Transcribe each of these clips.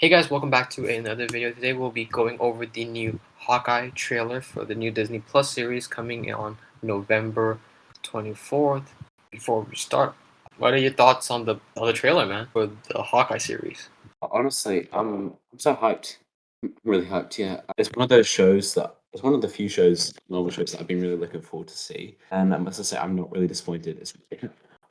Hey guys, welcome back to another video. Today we'll be going over the new Hawkeye trailer for the new Disney Plus series coming on November 24th. Before we start, what are your thoughts on the trailer, man, for the Hawkeye series? Honestly, I'm so hyped. I'm really hyped, yeah. It's one of those shows that it's one of the few normal shows that I've been really looking forward to see. And I must say, I'm not really disappointed. It's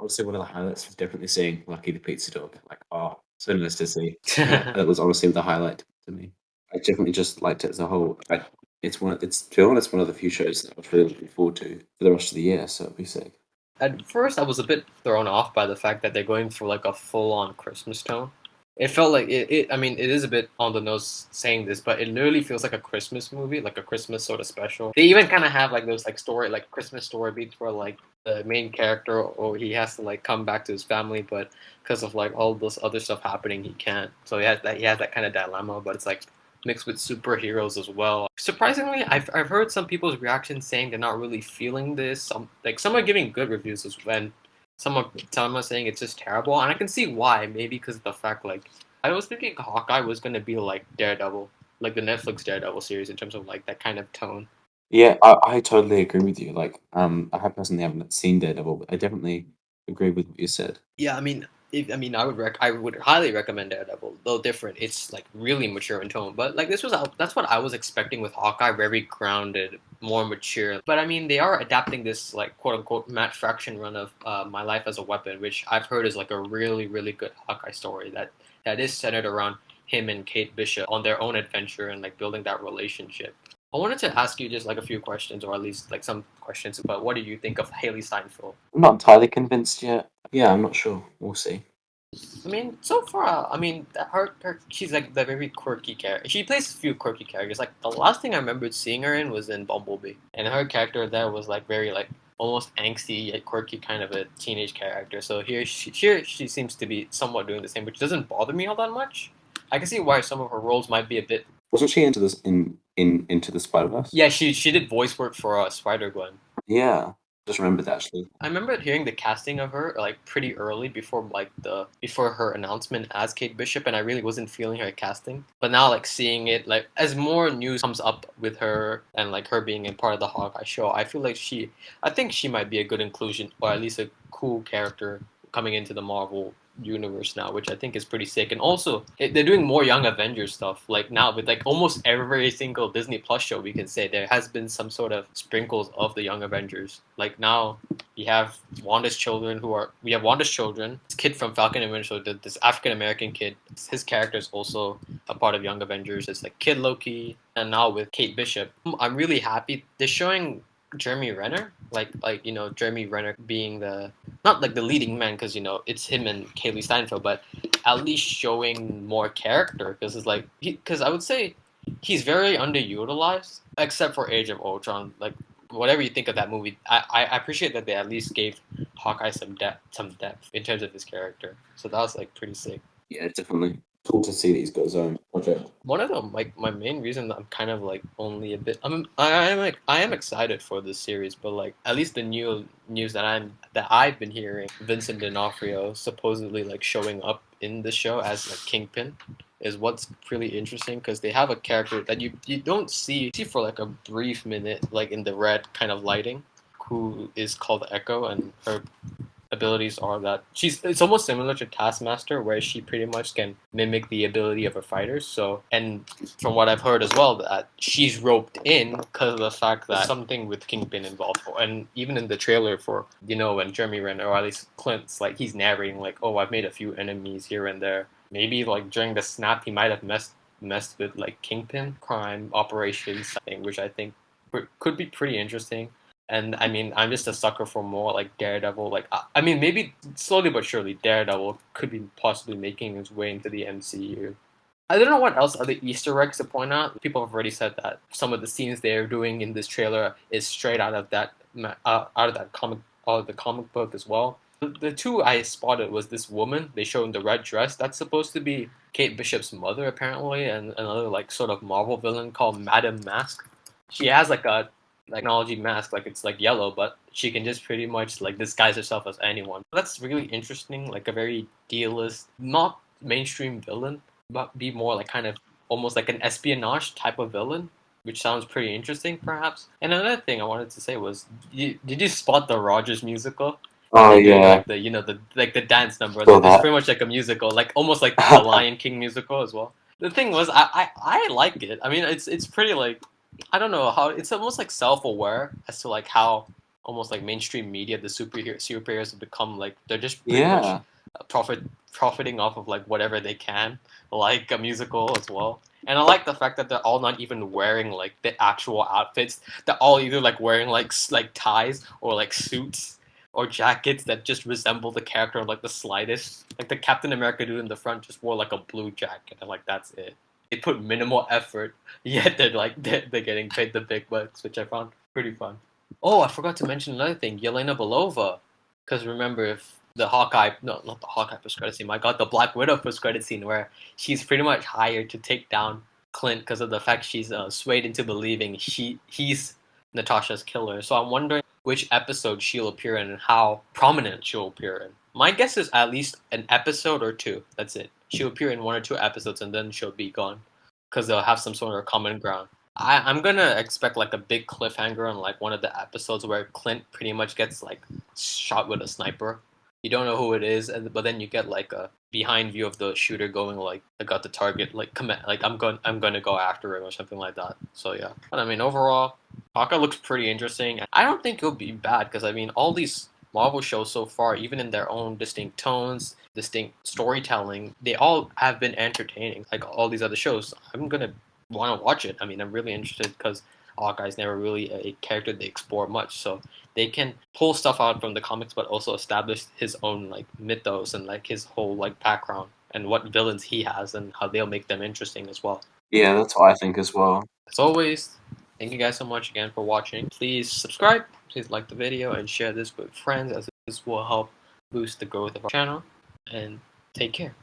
honestly one of the highlights was definitely seeing Lucky the Pizza Dog. Like, oh, so nice to see. Yeah, that was honestly the highlight to me. I definitely just liked it as a whole. It's to be honest, one of the few shows that I was really looking forward to for the rest of the year. So it'll be sick. At first, I was a bit thrown off by the fact that they're going for like a full-on Christmas tone. It felt like I mean, it is a bit on the nose saying this, but it literally feels like a Christmas movie, like a Christmas sort of special. They even kind of have like those like story, like Christmas story beats where like the main character or he has to like come back to his family, but because of like all this other stuff happening, he can't. So he has that kind of dilemma, but it's like mixed with superheroes as well. Surprisingly, I've heard some people's reactions saying they're not really feeling this. Some are giving good reviews as well. Some are saying it's just terrible, and I can see why. Maybe because of the fact like I was thinking Hawkeye was gonna be like Daredevil, like the Netflix Daredevil series in terms of like that kind of tone. Yeah, I totally agree with you. Like, personally haven't seen Daredevil, but I definitely agree with what you said. Yeah, I mean, I would highly recommend Daredevil. Though different, it's like really mature in tone. But like that's what I was expecting with Hawkeye, very grounded, more mature. But I mean, they are adapting this like quote unquote Matt Fraction run of My Life as a Weapon, which I've heard is like a really good Hawkeye story that is centered around him and Kate Bishop on their own adventure and like building that relationship. I wanted to ask you just like a few questions, or at least like some questions about what do you think of Haley Steinfeld? I'm not entirely convinced yet. Yeah, I'm not sure. We'll see. I mean, so far, I mean, she's like the very quirky character. She plays a few quirky characters. Like the last thing I remembered seeing her in was in Bumblebee, and her character there was like very like almost angsty, yet quirky kind of a teenage character. So here she seems to be somewhat doing the same, which doesn't bother me all that much. I can see why some of her roles might be a bit. Wasn't she into this in Into the Spider-Verse? Yeah, she did voice work for Spider Gwen. Yeah, just remembered actually. I remember hearing the casting of her like pretty early before her announcement as Kate Bishop, and I really wasn't feeling her casting. But now like seeing it like as more news comes up with her and like her being a part of the Hawkeye show, I think she might be a good inclusion or at least a cool character coming into the Marvel universe now, which I think is pretty sick. And also, they're doing more Young Avengers stuff. Like now, with like almost every single Disney Plus show, we can say there has been some sort of sprinkles of the Young Avengers. Like now, we have Wanda's children. This kid from Falcon and Winter Soldier, this African American kid. His character is also a part of Young Avengers. It's like Kid Loki, and now with Kate Bishop, I'm really happy. They're showing Jeremy Renner, Jeremy Renner being the not like the leading man because it's him and Kaylee Steinfeld, but at least showing more character because it's like because I would say he's very underutilized except for Age of Ultron. Like whatever you think of that movie, I appreciate that they at least gave Hawkeye some depth in terms of his character. So that was like pretty sick. Yeah, definitely. Cool to see that he's got his own project. One of them, like my main reason that I'm kind of like only a bit, I am excited for this series, but like at least the new news that I've been hearing, Vincent D'Onofrio supposedly like showing up in the show as like Kingpin, is what's really interesting because they have a character that you don't see for like a brief minute, like in the red kind of lighting, who is called Echo, and her abilities are that it's almost similar to Taskmaster where she pretty much can mimic the ability of a fighter. So and from what I've heard as well that she's roped in because of the fact that something with Kingpin involved. And even in the trailer for when Jeremy Renner or at least Clint's like he's narrating like, oh, I've made a few enemies here and there. Maybe like during the snap he might have messed with like Kingpin crime operations thing, which I think could be pretty interesting. And I mean, I'm just a sucker for more like Daredevil. Like, I mean, maybe slowly but surely, Daredevil could be possibly making his way into the MCU. I don't know what else other Easter eggs to point out. People have already said that some of the scenes they're doing in this trailer is straight out of the comic book as well. The two I spotted was this woman they showed in the red dress. That's supposed to be Kate Bishop's mother, apparently, and another like sort of Marvel villain called Madame Mask. She has like a technology mask, like it's like yellow, but she can just pretty much like disguise herself as anyone. That's really interesting, like a very dealist, not mainstream villain. be more like kind of almost like an espionage type of villain, which sounds pretty interesting, perhaps. And another thing I wanted to say was, did you spot the Rogers musical? When Oh they're doing yeah, like the like the dance number, saw it's that. pretty much like a musical, like almost like the Lion King musical as well. The thing was, I like it. I mean, it's pretty like, I don't know how, it's almost like self-aware as to like how almost like mainstream media, the superheroes have become like, they're just pretty much Yeah, profiting off of like whatever they can, like a musical as well. And I like the fact that they're all not even wearing like the actual outfits. They're all either like wearing like like ties or like suits or jackets that just resemble the character like the slightest. Like the Captain America dude in the front just wore like a blue jacket and like that's it. They put minimal effort, yet they're like they're getting paid the big bucks, which I found pretty fun. Oh, I forgot to mention another thing, Yelena Belova. Because remember, if the Hawkeye, no, not the Hawkeye post credit scene, my God, the Black Widow post credit scene where she's pretty much hired to take down Clint because of the fact she's swayed into believing he's Natasha's killer. So I'm wondering which episode she'll appear in and how prominent she'll appear in. My guess is at least an episode or two. That's it. She'll appear in one or two episodes and then she'll be gone because they'll have some sort of common ground. I'm gonna expect like a big cliffhanger on like one of the episodes where Clint pretty much gets like shot with a sniper. You don't know who it is, but then you get like a behind view of the shooter going like, I got the target, like command, like I'm gonna go after him or something like that. So yeah, but I mean overall, Hawkeye looks pretty interesting. I don't think it'll be bad because I mean all these Marvel shows so far, even in their own distinct tones, distinct storytelling, they all have been entertaining. Like all these other shows, I'm gonna want to watch it. I mean, I'm really interested because Hawkeye's never really a character they explore much, so they can pull stuff out from the comics, but also establish his own like mythos and like his whole like background and what villains he has and how they'll make them interesting as well. yeah, that's what I think as well. As always, thank you guys so much again for watching. Please subscribe, please like the video, and share this with friends as this will help boost the growth of our channel. And take care.